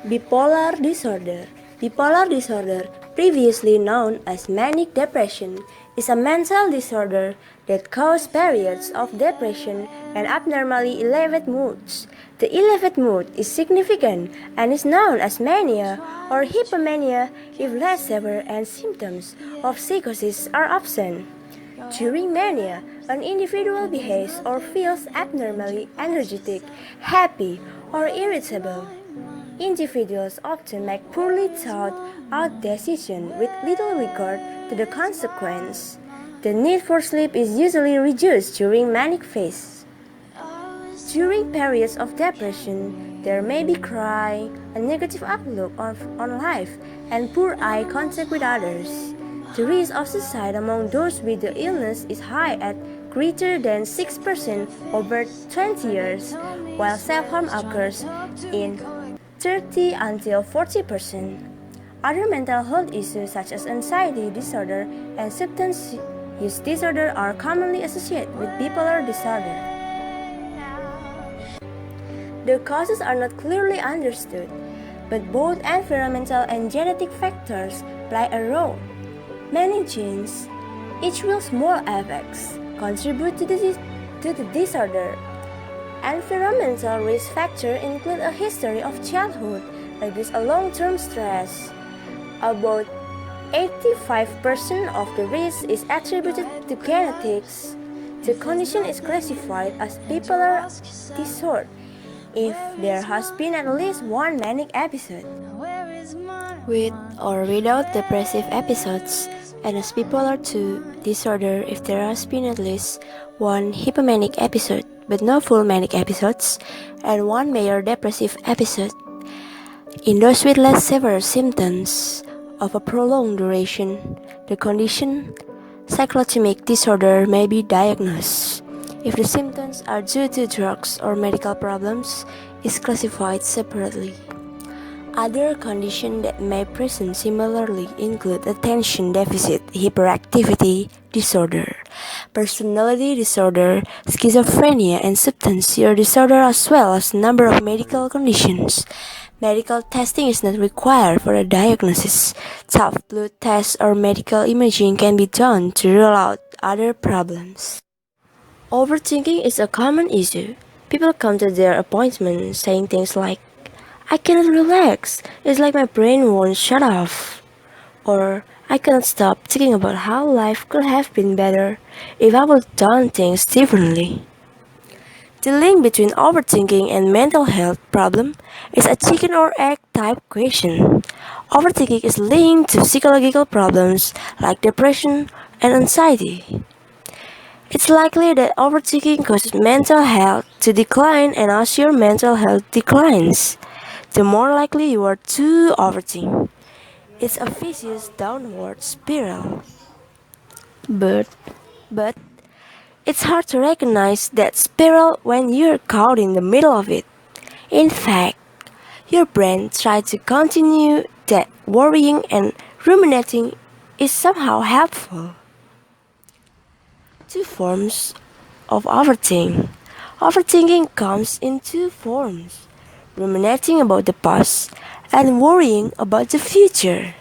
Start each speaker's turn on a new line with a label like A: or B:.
A: Bipolar disorder. Bipolar disorder, previously known as manic depression, is a mental disorder that causes periods of depression and abnormally elevated moods. The elevated mood is significant and is known as mania or hypomania if less severe and symptoms of psychosis are absent. During mania, an individual behaves or feels abnormally energetic, happy, or irritable. Individuals often make poorly thought out decisions with little regard to the consequence. The need for sleep is usually reduced during manic phase. During periods of depression, there may be cry, a negative outlook on life, and poor eye contact with others. The risk of suicide among those with the illness is high at greater than 6% over 20 years, while self-harm occurs in 30 until 40%. Other mental health issues such as anxiety disorder and substance use disorder are commonly associated with bipolar disorder. The causes are not clearly understood, but both environmental and genetic factors play a role. Many genes, each with small effects, contribute to the disorder. Environmental risk factors include a history of childhood abuse and long-term stress. About 85% of the risk is attributed to genetics. The condition is classified as bipolar disorder if there has been at least one manic episode. With or without depressive episodes, and as bipolar 2 disorder if there has been at least one hypomanic episode but no full manic episodes, and one major depressive episode. In those with less severe symptoms of a prolonged duration, the condition cyclotimic disorder may be diagnosed. If the symptoms are due to drugs or medical problems, is classified separately. Other conditions that may present similarly include attention deficit hyperactivity disorder, personality disorder, schizophrenia, and substance use disorder, as well as a number of medical conditions. Medical testing is not required for a diagnosis. Tough blood tests or medical imaging can be done to rule out other problems. Overthinking is a common issue. People come to their appointment saying things like, I cannot relax, it's like my brain won't shut off. Or, I cannot stop thinking about how life could have been better if I would done things differently. The link between overthinking and mental health problem is a chicken or egg type question. Overthinking is linked to psychological problems like depression and anxiety. It's likely that overthinking causes mental health to decline, and as your mental health declines, the more likely you are to overthink. It's a vicious downward spiral. But it's hard to recognize that spiral when you're caught in the middle of it. In fact, your brain tries to continue that worrying and ruminating is somehow helpful. Two forms of overthinking. Overthinking comes in two forms: ruminating about the past and worrying about the future.